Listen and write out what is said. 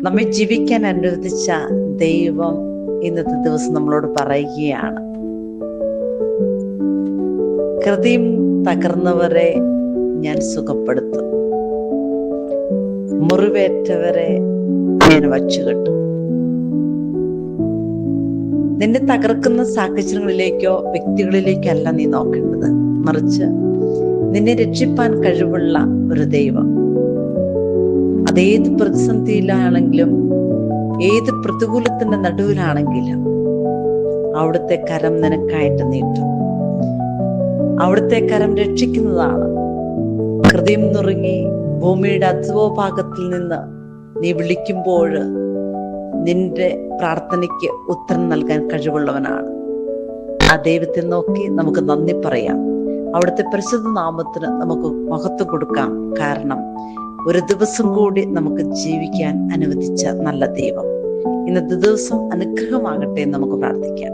നമ്മെ ജീവിക്കാൻ അനുവദിച്ച ദൈവം ഇന്നത്തെ ദിവസം നമ്മളോട് പറയുകയാണ്, ഹൃദയം തകർന്നവരെ ഞാൻ സുഖപ്പെടുത്തും, മുറിവേറ്റവരെ ഞാൻ വച്ചുകെട്ടും. നിന്നെ തകർക്കുന്ന സാഹചര്യങ്ങളിലേക്കോ വ്യക്തികളിലേക്കോ അല്ല നീ നോക്കേണ്ടത്, മറിച്ച് നിന്നെ രക്ഷിപ്പാൻ കഴിവുള്ള ഒരു ദൈവം. അതേത് പ്രതിസന്ധിയിലാണെങ്കിലും ഏത് പ്രതികൂലത്തിന്റെ നടുവിലാണെങ്കിലും അവിടുത്തെ കരം നിനക്കായിട്ട് നീട്ടും. അവിടുത്തെ കരം രക്ഷിക്കുന്നതാണ്. ഹൃദയം നുറുങ്ങി ഭൂമിയുടെ അധോഭാഗത്തിൽ നിന്ന് നീ വിളിക്കുമ്പോൾ നിന്റെ പ്രാർത്ഥനയ്ക്ക് ഉത്തരം നൽകാൻ കഴിവുള്ളവനാണ്. ആ ദൈവത്തെ നോക്കി നമുക്ക് നന്ദി പറയാം. അവിടുത്തെ പരിശുദ്ധ നാമത്തിന് നമുക്ക് മഹത്വം കൊടുക്കാം. കാരണം ഒരു ദിവസം കൂടി നമുക്ക് ജീവിക്കാൻ അനുവദിച്ച നല്ല ദൈവം. ഇന്നത്തെ ദിവസം അനുഗ്രഹമാകട്ടെ എന്ന് നമുക്ക് പ്രാർത്ഥിക്കാം.